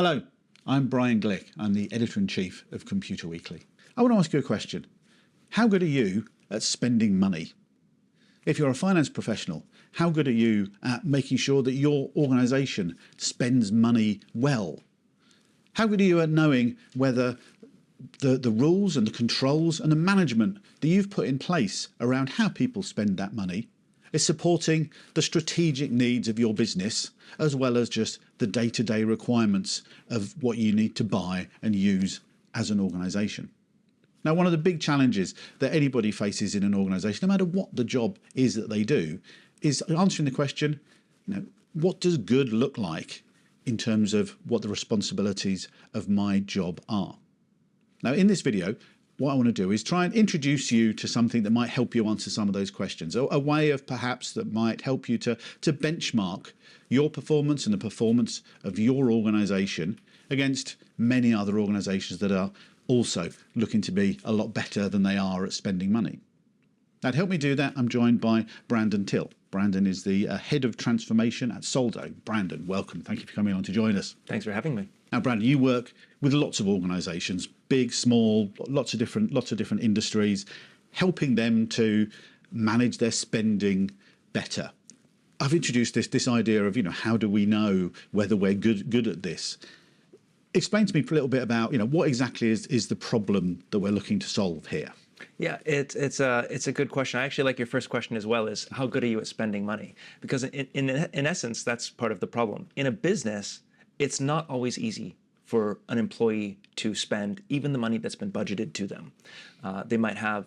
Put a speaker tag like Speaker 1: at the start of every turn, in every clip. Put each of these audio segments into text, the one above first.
Speaker 1: Hello, I'm Brian Glick. I'm the Editor-in-Chief of Computer Weekly. I want to ask you a question. How good are you at spending money? If you're a finance professional, how good are you at making sure that your organisation spends money well? How good are you at knowing whether the rules and the controls and the management that you've put in place around how people spend that money is supporting the strategic needs of your business, as well as just the day-to-day requirements of what you need to buy and use as an organisation? Now, one of the big challenges that anybody faces in an organisation, no matter what the job is that they do, is answering the question, what does good look like in terms of what the responsibilities of my job are? Now, in this video, what I want to do is try and introduce you to something that might help you answer some of those questions, a way of perhaps that might help you to benchmark your performance and the performance of your organisation against many other organisations that are also looking to be a lot better than they are at spending money. Now, to help me do that, I'm joined by Brandon Till. Brandon is the Head of Transformation at Soldo. Brandon, welcome. Thank you for coming on to join us.
Speaker 2: Thanks for having me.
Speaker 1: Now, Brandon, you work with lots of organisations, big, small, lots of different industries, helping them to manage their spending better. I've introduced this idea of, how do we know whether we're good at this? Explain to me a little bit about, what exactly is the problem that we're looking to solve here?
Speaker 2: Yeah, it's a good question. I actually like your first question as well, is how good are you at spending money? Because in essence, that's part of the problem. In a business, it's not always easy for an employee to spend even the money that's been budgeted to them. They might have,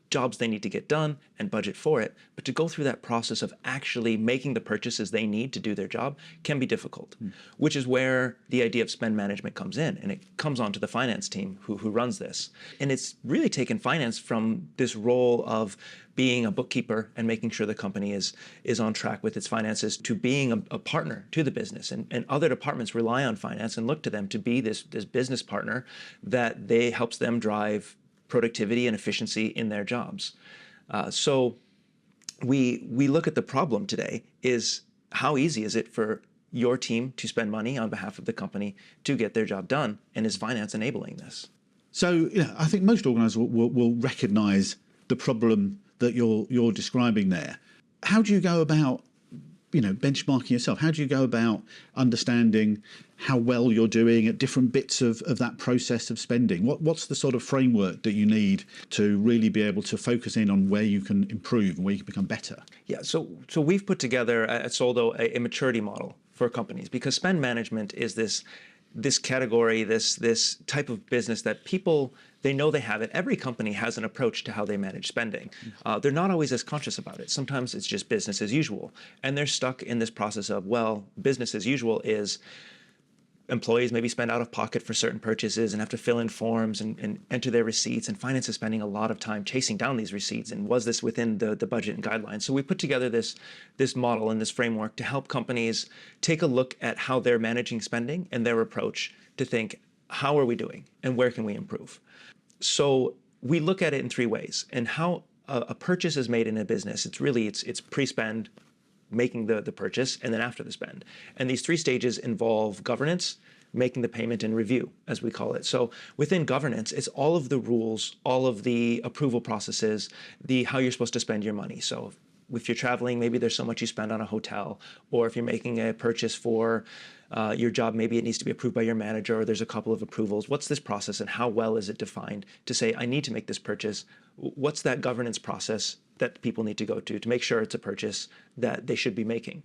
Speaker 2: jobs they need to get done and budget for it, but to go through that process of actually making the purchases they need to do their job can be difficult, which is where the idea of spend management comes in, and it comes onto the finance team who runs this. And it's really taken finance from this role of being a bookkeeper and making sure the company is on track with its finances to being a partner to the business. And other departments rely on finance and look to them to be this business partner that they helps them drive productivity and efficiency in their jobs. So we look at the problem today is how easy is it for your team to spend money on behalf of the company to get their job done, and is finance enabling this?
Speaker 1: So I think most organisers will recognise the problem that you're describing there. How do you go about benchmarking yourself? How do you go about understanding how well you're doing at different bits of that process of spending? What's the sort of framework that you need to really be able to focus in on where you can improve and where you can become better?
Speaker 2: Yeah, so we've put together at Soldo a maturity model for companies, because spend management is this category, this type of business that people, they know they have it. Every company has an approach to how they manage spending. They're not always as conscious about it. Sometimes it's just business as usual. And they're stuck in this process of, business as usual is employees maybe spend out of pocket for certain purchases and have to fill in forms and enter their receipts. And finance is spending a lot of time chasing down these receipts. And was this within the budget and guidelines? So we put together this model and this framework to help companies take a look at how they're managing spending and their approach to think, how are we doing and where can we improve? So we look at it in three ways. And how a purchase is made in a business, it's pre-spend, making the purchase, and then after the spend. And these three stages involve governance, making the payment, and review, as we call it. So within governance, it's all of the rules, all of the approval processes, how you're supposed to spend your money. So if you're traveling, maybe there's so much you spend on a hotel, or if you're making a purchase for your job, maybe it needs to be approved by your manager, or there's a couple of approvals. What's this process and how well is it defined to say, I need to make this purchase? What's that governance process that people need to go to make sure it's a purchase that they should be making?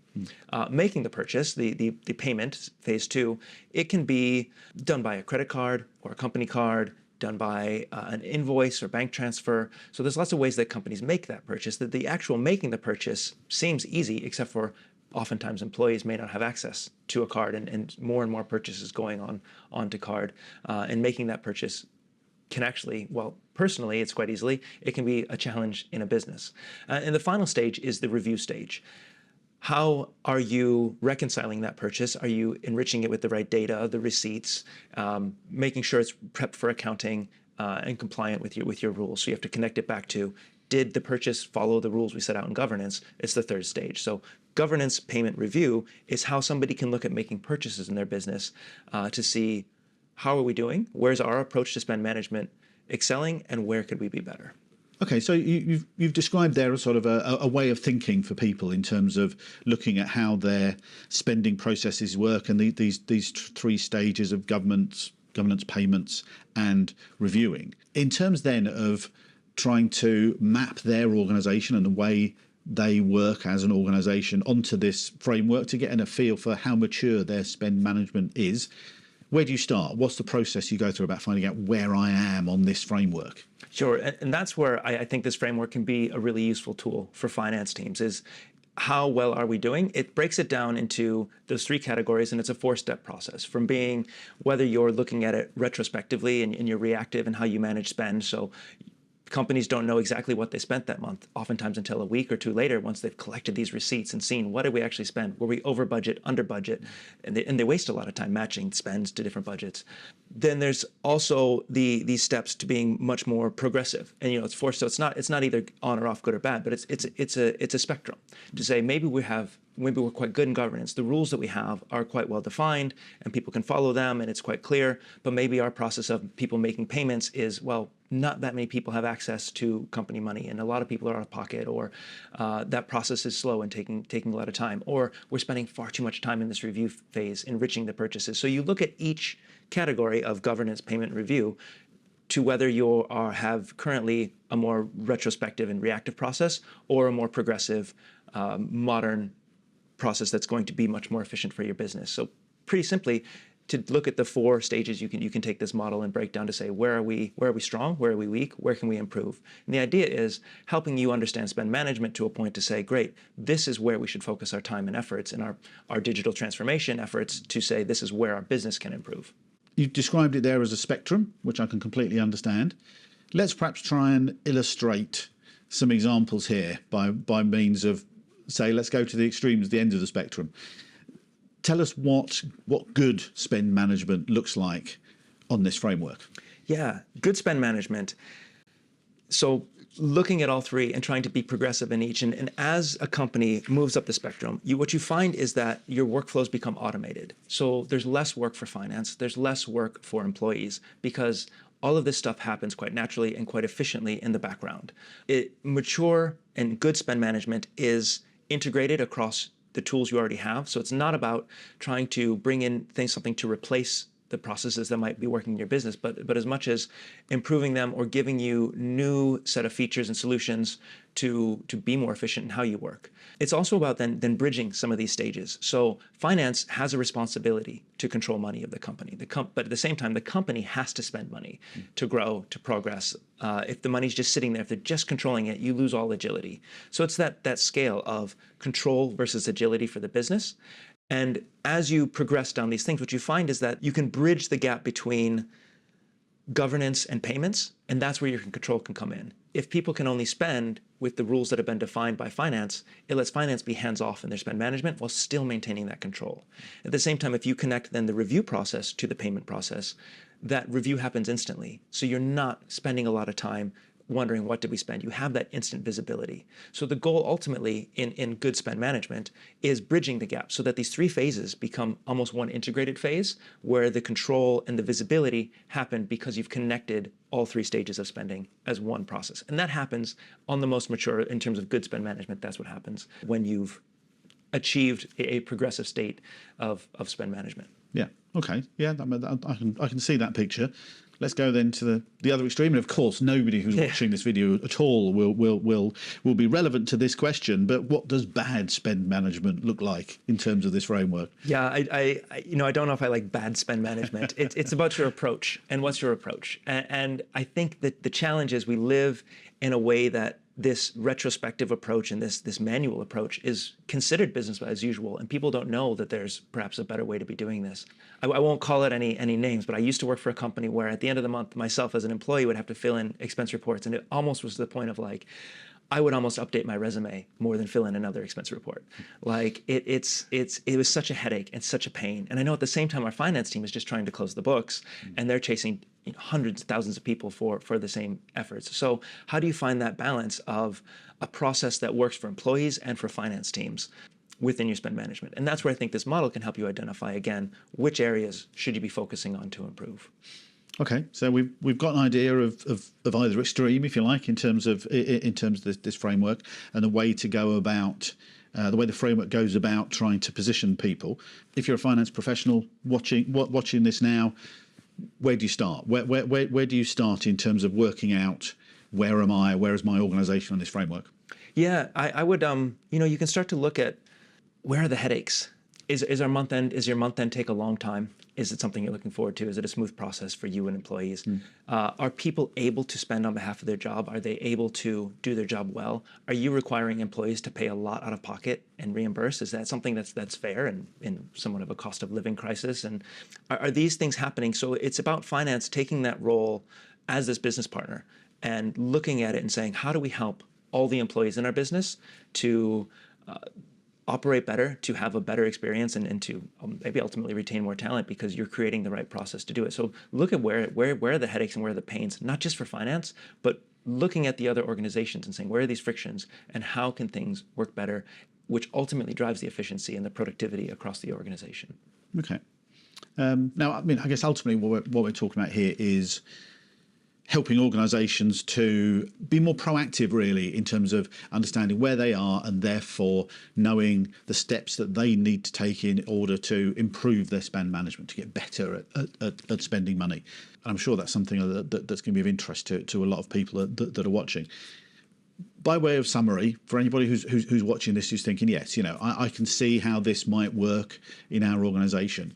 Speaker 2: Making the purchase, the payment, phase two, it can be done by a credit card or a company card, done by an invoice or bank transfer. So there's lots of ways that companies make that purchase. That the actual making the purchase seems easy, except for oftentimes employees may not have access to a card, and more purchases going onto card, and making that purchase can actually, personally, it's quite easily, it can be a challenge in a business. And the final stage is the review stage. How are you reconciling that purchase? Are you enriching it with the right data, the receipts, making sure it's prepped for accounting and compliant with your rules? So you have to connect it back to, did the purchase follow the rules we set out in governance? It's the third stage. So Governance payment review is how somebody can look at making purchases in their business to see how are we doing, where's our approach to spend management excelling, and where could we be better.
Speaker 1: Okay, so you've described there a sort of a way of thinking for people in terms of looking at how their spending processes work and these three stages of governance, payments, and reviewing. In terms then of trying to map their organisation and the way they work as an organisation onto this framework to get a feel for how mature their spend management is, where do you start? What's the process you go through about finding out where I am on this framework?
Speaker 2: Sure, and that's where I think this framework can be a really useful tool for finance teams is how well are we doing? It breaks it down into those three categories, and it's a four-step process from being whether you're looking at it retrospectively and you're reactive in how you manage spend. So companies don't know exactly what they spent that month, oftentimes until a week or two later, once they've collected these receipts and seen what did we actually spend? Were we over budget, under budget? And they waste a lot of time matching spends to different budgets. Then there's also these steps to being much more progressive. And it's forced, so it's not either on or off, good or bad, but it's a spectrum to say maybe we're quite good in governance. The rules that we have are quite well defined and people can follow them and it's quite clear, but maybe our process of people making payments is, well, not that many people have access to company money and a lot of people are out of pocket, or that process is slow and taking a lot of time, or we're spending far too much time in this review phase enriching the purchases. So you look at each category of governance, payment, review to whether you have currently a more retrospective and reactive process or a more progressive, modern process that's going to be much more efficient for your business. So pretty simply, to look at the four stages, you can take this model and break down to say where are we strong, where are we weak, where can we improve. And the idea is helping you understand spend management to a point to say, great, this is where we should focus our time and efforts and our digital transformation efforts to say this is where our business can improve.
Speaker 1: You described it there as a spectrum, which I can completely understand. Let's perhaps try and illustrate some examples here by means of, say, let's go to the extremes, the end of the spectrum. Tell us what good spend management looks like on this framework.
Speaker 2: Yeah, good spend management. So looking at all three and trying to be progressive in each. And as a company moves up the spectrum, what you find is that your workflows become automated. So there's less work for finance, there's less work for employees because all of this stuff happens quite naturally and quite efficiently in the background. Mature and good spend management is integrated across the tools you already have. So it's not about trying to bring in something to replace the processes that might be working in your business, but as much as improving them or giving you new set of features and solutions to be more efficient in how you work. It's also about then bridging some of these stages. So finance has a responsibility to control money of the company. But at the same time, the company has to spend money to grow, to progress. If the money's just sitting there, if they're just controlling it, you lose all agility. So it's that scale of control versus agility for the business. And as you progress down these things, what you find is that you can bridge the gap between governance and payments, and that's where your control can come in. If people can only spend with the rules that have been defined by finance, it lets finance be hands-off in their spend management while still maintaining that control. At the same time, if you connect then the review process to the payment process, that review happens instantly. So you're not spending a lot of time wondering what did we spend. You have that instant visibility. So the goal ultimately in good spend management is bridging the gap so that these three phases become almost one integrated phase where the control and the visibility happen because you've connected all three stages of spending as one process. And that happens on the most mature in terms of good spend management. That's what happens when you've achieved a progressive state of spend management.
Speaker 1: Yeah. Okay. Yeah, I can see that picture. Let's go then to the other extreme, and of course, nobody who's watching this video at all will be relevant to this question. But what does bad spend management look like in terms of this framework?
Speaker 2: Yeah, I don't know if I like bad spend management. It's about your approach and what's your approach. And I think that the challenge is we live in a way that this retrospective approach and this manual approach is considered business as usual, and people don't know that there's perhaps a better way to be doing this. I won't call it any names, but I used to work for a company where at the end of the month, myself as an employee would have to fill in expense reports, and it almost was to the point of like, I would almost update my resume more than fill in another expense report. Like it was such a headache and such a pain. And I know at the same time, our finance team is just trying to close the books, and they're chasing hundreds of thousands of people for the same efforts. So how do you find that balance of a process that works for employees and for finance teams? within your spend management. And that's where I think this model can help you identify, again, which areas should you be focusing on to improve.
Speaker 1: Okay, so we've got an idea of either extreme, if you like, in terms of this framework and the way to go about the way the framework goes about trying to position people. If you're a finance professional watching this now, where do you start? Where do you start in terms of working out where am I? Where is my organisation on this framework?
Speaker 2: Yeah, I would. You can start to look at where are the headaches. Is your month end take a long time? Is it something you're looking forward to? Is it a smooth process for you and employees? Are people able to spend on behalf of their job? Are they able to do their job well? Are you requiring employees to pay a lot out of pocket and reimburse? Is that something that's fair in somewhat of a cost of living crisis? And are these things happening? So it's about finance taking that role as this business partner and looking at it and saying, how do we help all the employees in our business to operate better, to have a better experience, and to maybe ultimately retain more talent because you're creating the right process to do it. So look at where are the headaches and where are the pains, not just for finance, but looking at the other organizations and saying, where are these frictions and how can things work better, which ultimately drives the efficiency and the productivity across the organization.
Speaker 1: Okay. Now, I mean, I guess ultimately what we're talking about here is helping organisations to be more proactive, really, in terms of understanding where they are and therefore knowing the steps that they need to take in order to improve their spend management, to get better at spending money. And I'm sure that's something that's going to be of interest to a lot of people that are watching. By way of summary, for anybody who's watching this, who's thinking, yes, I can see how this might work in our organisation.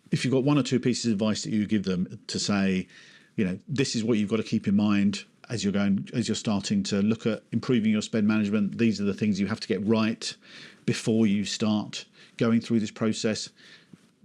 Speaker 1: If you've got one or two pieces of advice that you give them to say, this is what you've got to keep in mind as you're starting to look at improving your spend management. These are the things you have to get right before you start going through this process.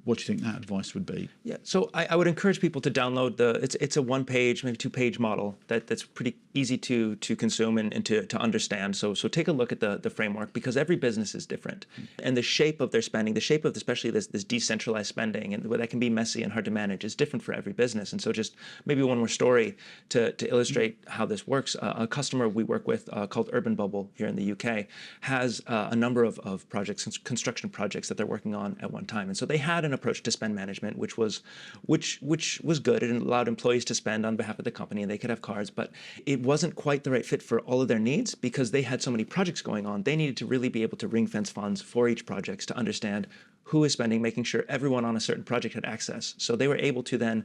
Speaker 1: What do you think that advice would be?
Speaker 2: Yeah, so I would encourage people to download it's a 1-page, maybe 2-page model that's pretty easy to consume and to understand. So take a look at the framework, because every business is different. And the shape of their spending, the shape of especially this decentralized spending, and that can be messy and hard to manage, is different for every business. And so just maybe one more story to illustrate how this works. A customer we work with called Urban Bubble here in the UK has a number of projects, construction projects that they're working on at one time. And so they had an approach to spend management, which was good. It allowed employees to spend on behalf of the company, and they could have cards, but it wasn't quite the right fit for all of their needs because they had so many projects going on. They needed to really be able to ring fence funds for each project to understand who is spending, making sure everyone on a certain project had access. So they were able to then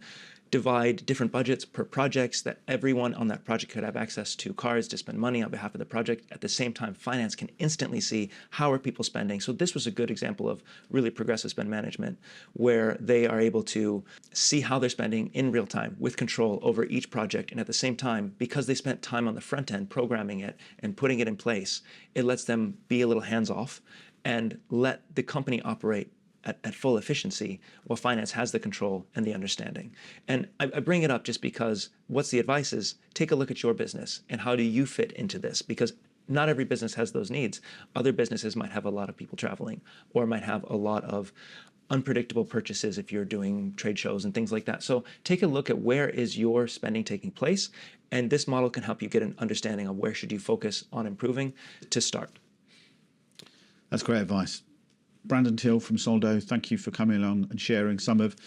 Speaker 2: divide different budgets per projects that everyone on that project could have access to cards to spend money on behalf of the project. At the same time, finance can instantly see how are people spending. So this was a good example of really progressive spend management, where they are able to see how they're spending in real time with control over each project. And at the same time, because they spent time on the front end programming it and putting it in place, it lets them be a little hands off and let the company operate at full efficiency while finance has the control and the understanding. And I bring it up just because what's the advice is take a look at your business and how do you fit into this? Because not every business has those needs. Other businesses might have a lot of people traveling or might have a lot of unpredictable purchases if you're doing trade shows and things like that. So take a look at where is your spending taking place, and this model can help you get an understanding of where should you focus on improving to start.
Speaker 1: That's great advice. Brandon Till from Soldo, thank you for coming along and sharing some of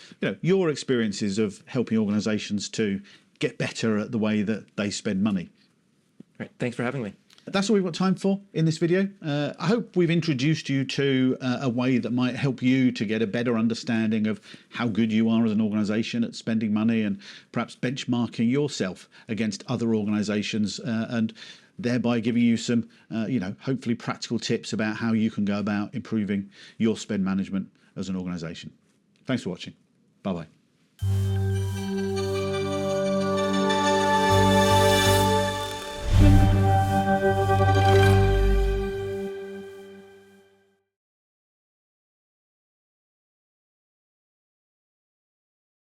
Speaker 1: your experiences of helping organisations to get better at the way that they spend money.
Speaker 2: Great. Thanks for having me.
Speaker 1: That's all we've got time for in this video. I hope we've introduced you to a way that might help you to get a better understanding of how good you are as an organisation at spending money and perhaps benchmarking yourself against other organisations and thereby giving you some, hopefully practical tips about how you can go about improving your spend management as an organisation. Thanks for watching. Bye-bye.